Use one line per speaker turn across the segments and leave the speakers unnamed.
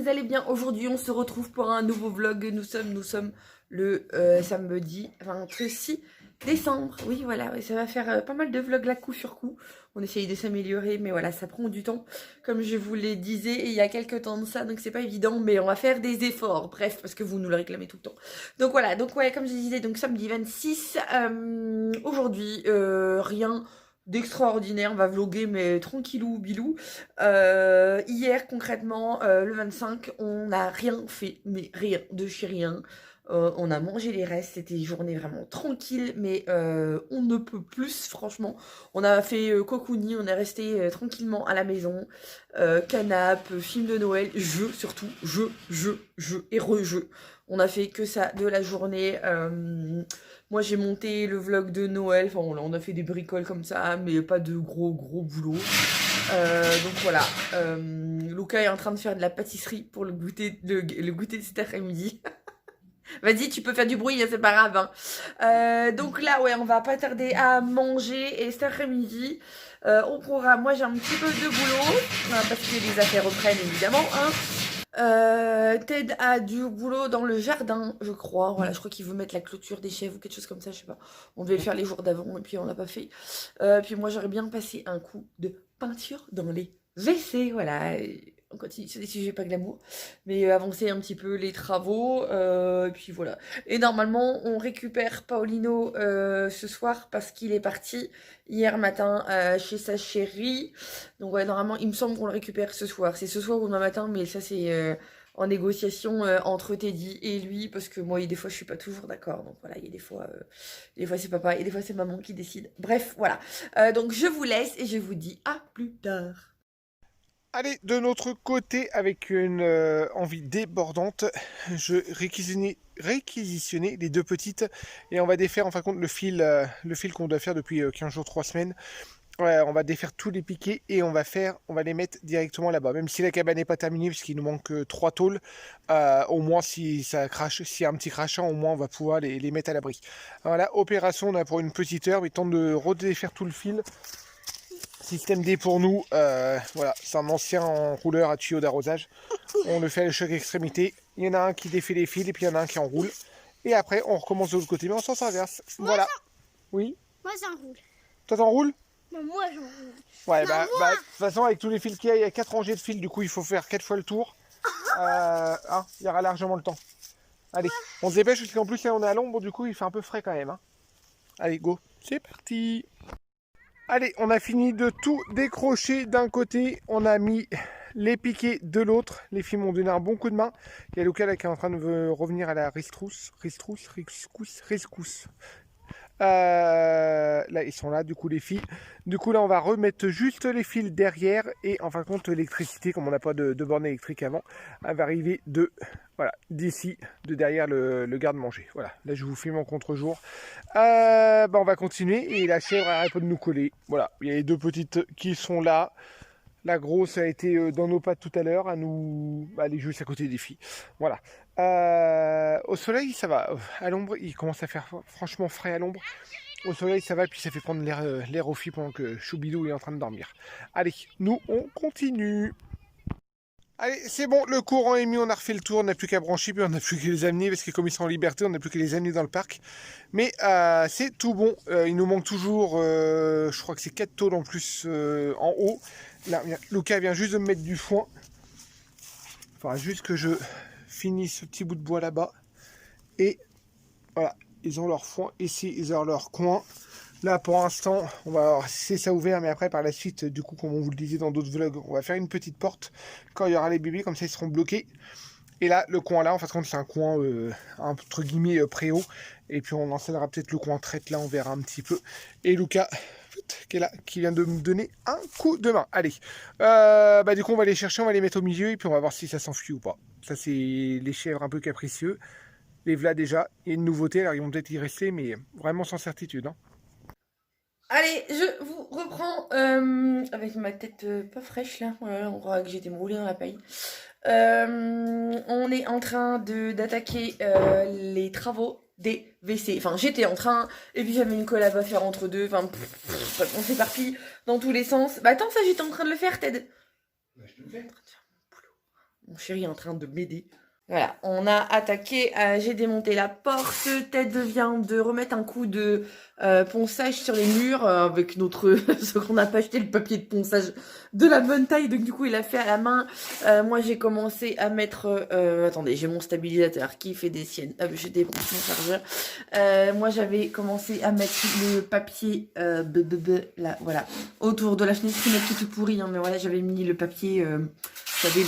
vous allez bien. Aujourd'hui on se retrouve pour un nouveau vlog. Nous sommes le samedi 26 décembre. Oui voilà, ça va faire pas mal de vlogs là coup sur coup. On essaye de s'améliorer mais voilà, ça prend du temps. Comme je vous l'ai disais il y a quelques temps de ça, donc c'est pas évident, mais on va faire des efforts. Bref, parce que vous nous le réclamez tout le temps. Donc voilà, donc ouais, comme je disais, donc samedi 26, aujourd'hui rien d'extraordinaire, on va vlogger mais tranquillou bilou. Hier concrètement, le 25, on n'a rien fait, mais rien de chez rien. On a mangé les restes, c'était une journée vraiment tranquille, mais on ne peut plus, franchement. On a fait cocooning, on est resté tranquillement à la maison, canap, film de Noël, jeux surtout, jeux et re-jeux. On a fait que ça de la journée. Moi j'ai monté le vlog de Noël, enfin on a fait des bricoles comme ça, mais pas de gros boulot. Donc voilà, Luca est en train de faire de la pâtisserie pour le goûter, le goûter de cet après-midi. Vas-y, tu peux faire du bruit, hein, c'est pas grave. Hein. Donc là, ouais, on va pas tarder à manger. Et cet après-midi, au programme, moi j'ai un petit peu de boulot, parce que les affaires reprennent évidemment. Hein. Ted a du boulot dans le jardin, je crois. Voilà, je crois qu'il veut mettre la clôture des chèvres ou quelque chose comme ça, je sais pas. On devait le faire les jours d'avant et puis on l'a pas fait. Puis moi, j'aurais bien passé un coup de peinture dans les WC, voilà. On continue sur des sujets pas glamour, mais avancer un petit peu les travaux, et puis voilà. Et normalement, on récupère Paolino ce soir parce qu'il est parti hier matin chez sa chérie. Donc ouais, normalement, il me semble qu'on le récupère ce soir. C'est ce soir ou demain matin, mais ça c'est en négociation entre Teddy et lui, parce que moi, des fois, je suis pas toujours d'accord. Donc voilà, il y a des fois c'est papa et des fois c'est maman qui décide. Bref, voilà. Donc je vous laisse et je vous dis à plus tard.
Allez, de notre côté, avec une envie débordante, je réquisitionnais les deux petites et on va défaire en fin de compte le fil qu'on doit faire depuis 15 jours, 3 semaines. Ouais, on va défaire tous les piquets et on va les mettre directement là-bas. Même si la cabane n'est pas terminée, puisqu'il nous manque 3 tôles, au moins si ça crache, s'il y a un petit crachant, au moins on va pouvoir les mettre à l'abri. Voilà, opération, on a pour une petite heure, mais temps de redéfaire tout le fil. Système D pour nous, voilà, c'est un ancien enrouleur à tuyau d'arrosage. On le fait à chaque extrémité. Il y en a un qui défait les fils et puis il y en a un qui enroule. Et après, on recommence de l'autre côté, mais en sens inverse. Voilà. Oui.
Moi j'enroule.
Toi t'enroules?
Non, moi j'enroule.
Ouais,
Non,
de toute façon, avec tous les fils qu'il y a 4 rangées de fils, du coup, il faut faire 4 fois le tour. Il y aura largement le temps. Allez, on se dépêche parce qu'en plus, là, on est à l'ombre, du coup, il fait un peu frais quand même. Hein. Allez, go. C'est parti. Allez, on a fini de tout décrocher d'un côté. On a mis les piquets de l'autre. Les filles m'ont donné un bon coup de main. Il y a Lucas là qui est en train de revenir à la ristrousse. Riscousse. Là, ils sont là, du coup, les filles. Du coup, là, on va remettre juste les fils derrière. Et en fin de compte, l'électricité, comme on n'a pas de borne électrique avant, elle va arriver d'ici, de derrière le garde-manger. Voilà, là, je vous filme en contre-jour. On va continuer. Et la chèvre arrête pas de nous coller. Voilà, il y a les deux petites qui sont là. La grosse a été dans nos pattes tout à l'heure, elle est juste à côté des filles. Voilà. Au soleil, ça va. À l'ombre, il commence à faire franchement frais à l'ombre. Au soleil, ça va, puis ça fait prendre l'air aux filles pendant que Choubidou est en train de dormir. Allez, nous, on continue. Allez, c'est bon, le courant est mis, on a refait le tour, on n'a plus qu'à brancher, puis on n'a plus qu'à les amener, parce que comme ils sont en liberté, on n'a plus qu'à les amener dans le parc. Mais c'est tout bon, il nous manque toujours, je crois que c'est 4 tôles en plus en haut. Là, Lucas vient juste de me mettre du foin. Il faudra juste que je finisse ce petit bout de bois là-bas. Et voilà, ils ont leur foin ici, ils ont leur coin. Là, pour l'instant, on va laisser ça ouvert, mais après, par la suite, du coup, comme on vous le disait dans d'autres vlogs, on va faire une petite porte quand il y aura les bébés, comme ça, ils seront bloqués. Et là, le coin là, en fait, c'est un coin, entre guillemets, préau. Et puis, on enseignera peut-être le coin traite, là, on verra un petit peu. Et Lucas, qui est là, qui vient de me donner un coup de main. Allez, du coup, on va les chercher, on va les mettre au milieu, et puis on va voir si ça s'enfuit ou pas. Ça, c'est les chèvres un peu capricieux. Les v'là déjà, il y a une nouveauté, alors ils vont peut-être y rester, mais vraiment sans certitude, hein.
Allez, je vous reprends avec ma tête pas fraîche là. Voilà, on croit que j'ai été brûlée dans la paille. On est en train d'attaquer les travaux des WC. Enfin, j'étais en train, et puis j'avais une collab à faire entre deux. Enfin, on s'éparpille dans tous les sens. Bah attends, ça j'étais en train de le faire, Ted.
Bah, je te le fais.
Mon chéri est en train de m'aider. Voilà, on a attaqué, j'ai démonté la porte, Ted vient de remettre un coup de ponçage sur les murs avec notre, ce qu'on n'a pas acheté, le papier de ponçage de la bonne taille, donc du coup il a fait à la main. Moi j'ai commencé à mettre, attendez, j'ai mon stabilisateur qui fait des siennes, j'ai débranché mon chargeur. Moi j'avais commencé à mettre le papier, là, voilà, autour de la fenêtre qui est tout pourri, hein, mais voilà, j'avais mis le papier... vous savez,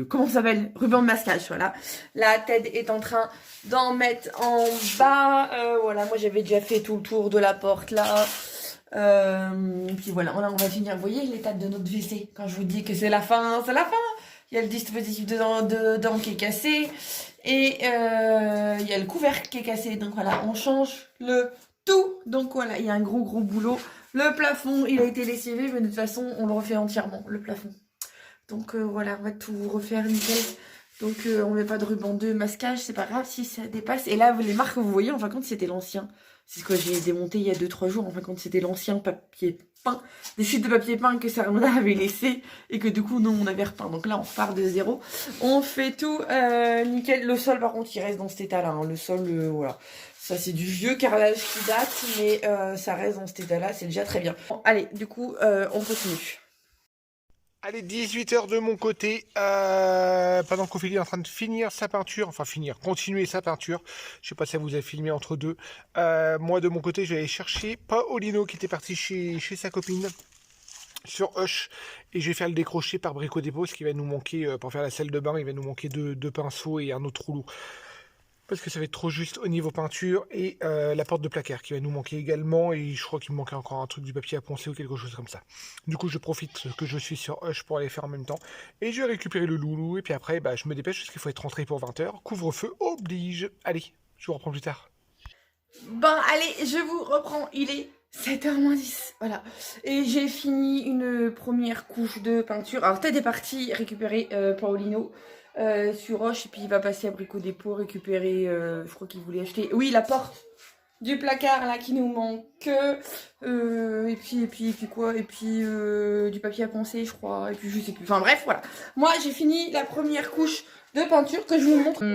comment ça s'appelle? Ruban de masquage, voilà. La Ted est en train d'en mettre en bas. Voilà, moi j'avais déjà fait tout le tour de la porte là. Puis voilà, là on va finir. Vous voyez l'état de notre WC? Quand je vous dis que c'est la fin, c'est la fin. Il y a le dispositif dedans qui est cassé. Et il y a le couvercle qui est cassé. Donc voilà, on change le tout. Donc voilà, il y a un gros boulot. Le plafond, il a été lessivé, mais de toute façon, on le refait entièrement, le plafond. Donc voilà, on va tout refaire nickel. Donc on met pas de ruban de masquage, c'est pas grave si ça dépasse. Et là, les marques que vous voyez, en fin de compte, c'était l'ancien. C'est ce que j'ai démonté il y a 2-3 jours. En fin de compte, c'était l'ancien papier peint. Des chutes de papier peint que Sarah avait laissé et que du coup, nous, on avait repeint. Donc là, on repart de zéro. On fait tout nickel. Le sol, par contre, il reste dans cet état-là. Hein. Le sol, voilà. Ça, c'est du vieux carrelage qui date, mais ça reste dans cet état-là. C'est déjà très bien. Bon, allez, du coup, on continue.
Allez, 18h de mon côté, pendant qu'Ophélie est en train de finir sa peinture, continuer sa peinture. Je sais pas si ça vous a filmé entre deux. Moi, de mon côté, j'allais chercher Paolino qui était parti chez sa copine sur Hush. Et je vais faire le décrocher par Brico Dépôt, ce qui va nous manquer, pour faire la salle de bain, il va nous manquer deux pinceaux et un autre rouleau. Parce que ça va être trop juste au niveau peinture et la porte de placard qui va nous manquer également. Et je crois qu'il me manquait encore un truc du papier à poncer ou quelque chose comme ça. Du coup, je profite que je suis sur Hush pour aller faire en même temps. Et je vais récupérer le loulou. Et puis après, je me dépêche parce qu'il faut être rentré pour 20h. Couvre-feu oblige. Allez, je vous reprends plus tard.
Bon, allez, je vous reprends. Il est 7h moins 10. Voilà. Et j'ai fini une première couche de peinture. Alors, Ted est parti récupérer Paolino. Sur Roche et puis il va passer à Brico Dépôt récupérer, je crois qu'il voulait acheter, oui, la porte du placard là qui nous manque, et puis quoi, et puis du papier à poncer je crois, et puis je sais plus, enfin bref voilà. Moi j'ai fini la première couche de peinture que je vous montre.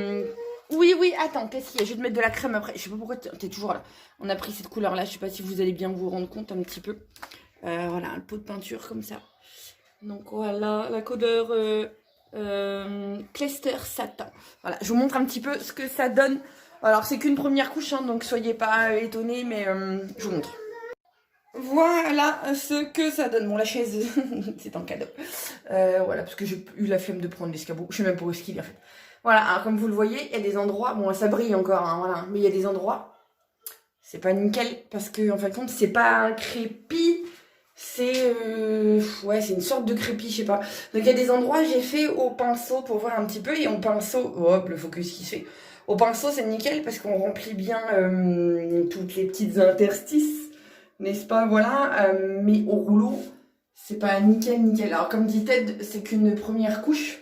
Oui, attends, qu'est-ce qu'il y a? Je vais te mettre de la crème après, je sais pas pourquoi t'es toujours là. On a pris cette couleur là, je sais pas si vous allez bien vous rendre compte un petit peu. Voilà, un pot de peinture comme ça. Donc voilà, la couleur... Clayster Satin. Voilà, je vous montre un petit peu ce que ça donne. Alors c'est qu'une première couche, hein, donc soyez pas étonnés, mais je vous montre. Voilà ce que ça donne. Bon, la chaise, c'est un cadeau. Voilà, parce que j'ai eu la flemme de prendre l'escabeau. Je sais même pas où est-ce qu'il est en fait. Voilà, alors comme vous le voyez, il y a des endroits, bon ça brille encore, hein, voilà, mais il y a des endroits, c'est pas nickel, parce que en fin de compte, c'est pas un crépi. C'est ouais, c'est une sorte de crépi, je sais pas. Donc il y a des endroits j'ai fait au pinceau pour voir un petit peu et au pinceau, hop le focus qui se fait. Au pinceau c'est nickel parce qu'on remplit bien toutes les petites interstices, n'est-ce pas, voilà. Mais au rouleau c'est pas nickel. Alors comme dit Ted, c'est qu'une première couche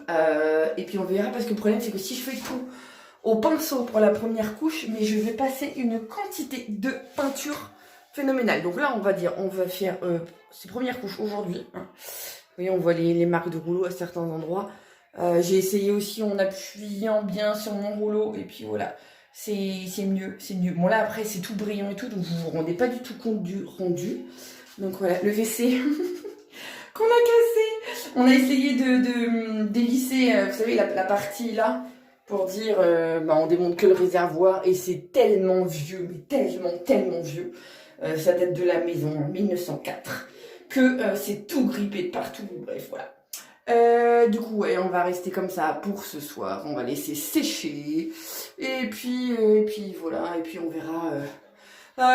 et puis on verra parce que le problème c'est que si je fais tout au pinceau pour la première couche, mais je vais passer une quantité de peinture phénoménal. Donc là, on va faire ces premières couches aujourd'hui. Hein. Vous voyez, on voit les marques de rouleau à certains endroits. J'ai essayé aussi en appuyant bien sur mon rouleau. Et puis voilà, c'est mieux. Bon là, après, c'est tout brillant et tout. Donc vous vous rendez pas du tout compte du rendu. Donc voilà, le WC qu'on a cassé. On a essayé de dévisser, vous savez, la partie là. Pour dire, on démonte que le réservoir. Et c'est tellement vieux, mais tellement vieux. Ça date de la maison en 1904, que c'est tout grippé de partout, bref voilà. Du coup ouais, on va rester comme ça pour ce soir, on va laisser sécher, et puis voilà, et puis on verra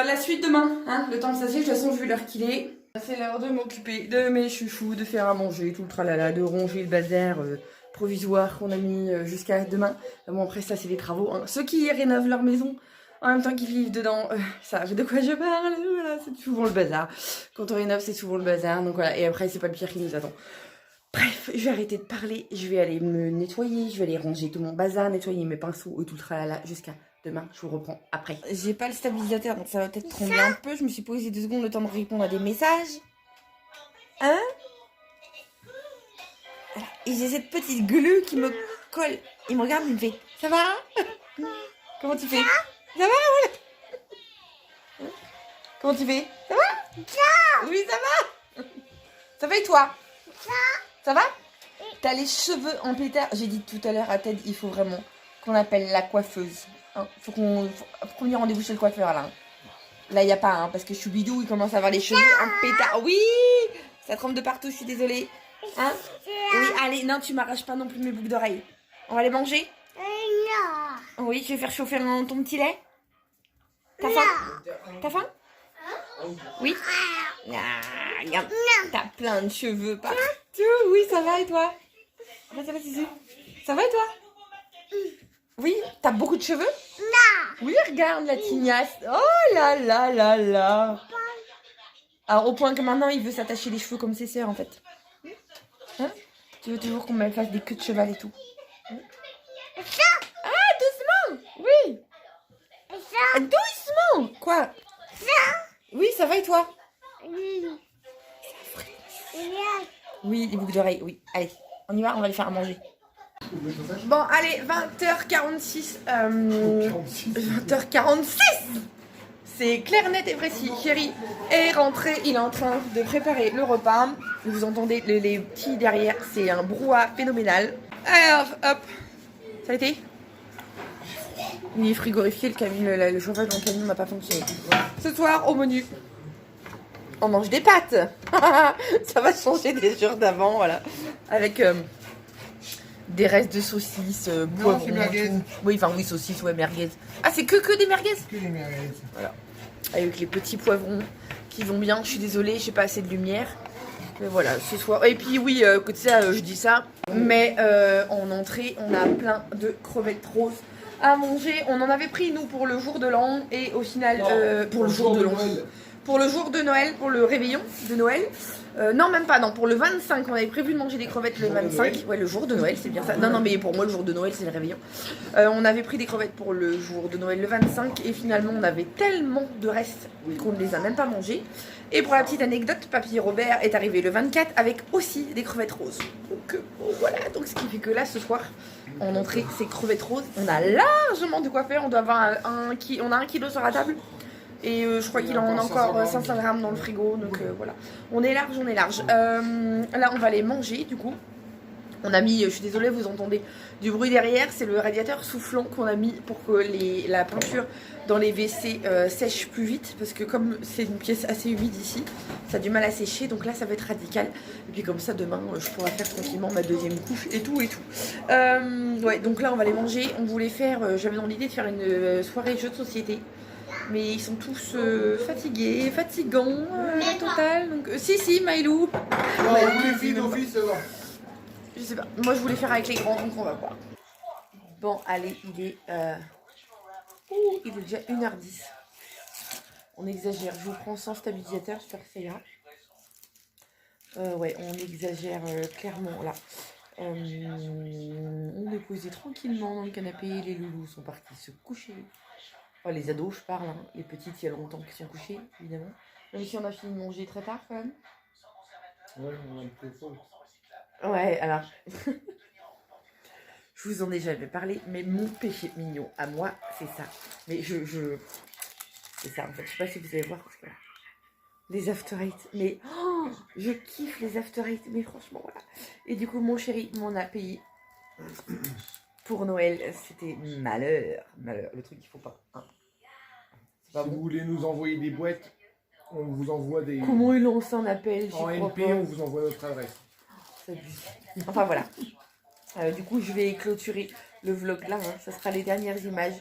la suite demain, hein, le temps de sécher, de toute façon vu l'heure qu'il est. C'est l'heure de m'occuper de mes chouchous, de faire à manger, tout le tralala, de ronger le bazar provisoire qu'on a mis jusqu'à demain. Bon après ça c'est des travaux, hein. Ceux qui rénovent leur maison, en même temps qu'ils vivent dedans, savent de quoi je parle, voilà, c'est souvent le bazar. Quand on rénove, c'est souvent le bazar, donc voilà, et après, c'est pas le pire qui nous attend. Bref, je vais arrêter de parler, je vais aller me nettoyer, je vais aller ranger tout mon bazar, nettoyer mes pinceaux et tout le tralala jusqu'à demain, je vous reprends après. J'ai pas le stabilisateur, donc ça va peut-être trembler un peu, je me suis posé 2 secondes le temps de répondre à des messages. Hein? Voilà. Et j'ai cette petite glu qui me colle. Il me regarde, il me fait ça va? Comment tu fais? Ça va? Voilà. Comment tu fais? Ça va? Oui, ça va. Ça va et toi? Ça va? T'as les cheveux en pétard. J'ai dit tout à l'heure à Ted, il faut vraiment qu'on appelle la coiffeuse. Hein, faut premier rendez-vous chez le coiffeur là. Là, il n'y a pas, hein, parce que Choubidou, il commence à avoir les cheveux en pétard. Oui! Ça trempe de partout, je suis désolée. Hein? Oui, allez, non, tu m'arraches pas non plus mes boucles d'oreilles. On va les manger? Oui, tu veux faire chauffer ton petit lait? T'as faim? T'as faim? Oui? Ah, regarde, t'as plein de cheveux partout. Oui, ça va et toi? Ça va, Sissu? Ça va et toi? Oui, t'as beaucoup de cheveux? Oui, regarde la tignasse. Oh là là là là. Alors, au point que maintenant, il veut s'attacher les cheveux comme ses sœurs, en fait. Hein? Tu veux toujours qu'on me fasse des queues de cheval et tout? Hein? Ah, doucement! Oui! Doucement! Quoi? Oui, ça va et toi? Oui, les boucles d'oreilles, oui. Allez, on y va, on va les faire à manger. Bon, allez, 20h46. 20h46! C'est clair, net et précis. Chéri est rentré, il est en train de préparer le repas. Vous entendez les petits derrière, c'est un brouhaha phénoménal. Alors, hop, ça a été? Il est frigorifié, le chauffage dans le camion n'a pas fonctionné. Ce soir, au menu, on mange des pâtes. Ça va changer des jours d'avant, voilà. Avec des restes de saucisses, poivrons, tout. Oui, enfin oui, saucisses, ouais, merguez. Ah, c'est que des merguez?
Que des merguez.
Voilà. Avec les petits poivrons qui vont bien. Je suis désolée, j'ai pas assez de lumière. Mais voilà, ce soir. Et puis oui, écoute ça, je dis ça. Mais en entrée, on a plein de crevettes roses à manger. On en avait pris nous pour le jour de l'an et au final pour le jour de l'an. Pour le jour de Noël, pour le réveillon de Noël. Non, même pas, non, pour le 25, on avait prévu de manger des crevettes le 25. Ouais, le jour de Noël, c'est bien ça. Non, non, mais pour moi, le jour de Noël, c'est le réveillon. On avait pris des crevettes pour le jour de Noël le 25 et finalement, on avait tellement de restes qu'on ne les a même pas mangés. Et pour la petite anecdote, Papy Robert est arrivé le 24 avec aussi des crevettes roses. Donc voilà, donc ce qui fait que là, ce soir, en entrée, c'est crevettes roses. On a largement de quoi faire, on doit avoir on a 1 kilo sur la table. Et je crois qu'il en a encore 500 grammes dans le frigo. Donc voilà. On est large, on est large. Là, on va les manger du coup. On a mis, je suis désolée, vous entendez du bruit derrière. C'est le radiateur soufflant qu'on a mis pour que la peinture dans les WC sèche plus vite. Parce que comme c'est une pièce assez humide ici, ça a du mal à sécher. Donc là, ça va être radical. Et puis comme ça, demain, je pourrai faire tranquillement ma 2e couche et tout et tout. Ouais, donc là, on va les manger. On voulait faire, j'avais dans l'idée de faire une soirée jeu de société. Mais ils sont tous fatigués, fatigants, la totale. Donc, si, Maïlou.
Non, vous les filles, nos filles, ça va.
Je sais pas. Moi, je voulais faire avec les grands, donc on va voir. Bon, allez, il est déjà 1h10. On exagère. Je vous prends sans stabilisateur, j'espère que ça ira. Ouais, on exagère clairement, là. On est posé tranquillement dans le canapé. Les loulous sont partis se coucher. Oh, les ados, je parle, hein. Les petites, il y a longtemps qu'ils sont couchés, évidemment. Même si on a fini de manger très tard, quand même.
Ouais, on a un peu faute.
Ouais, alors... je vous en ai jamais parlé, mais mon péché mignon, à moi, c'est ça. Mais c'est ça, en fait. Je sais pas si vous allez voir. Parce que... les after eight. Mais... oh, je kiffe les after eight. Mais franchement, voilà. Et du coup, mon chéri m'en a payé... pour Noël, c'était malheur. Le truc qu'il faut pas. Hein.
Si vous voulez nous envoyer des boîtes, on vous envoie des...
Comment il lance un appel?
En NP, on vous envoie notre adresse.
Enfin voilà. Du coup, je vais clôturer le vlog là. Hein. Ça sera les dernières images.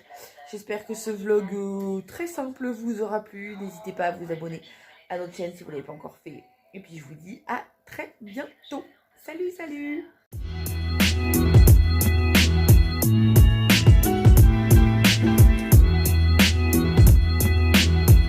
J'espère que ce vlog très simple vous aura plu. N'hésitez pas à vous abonner à notre chaîne si vous ne l'avez pas encore fait. Et puis je vous dis à très bientôt. Salut, salut!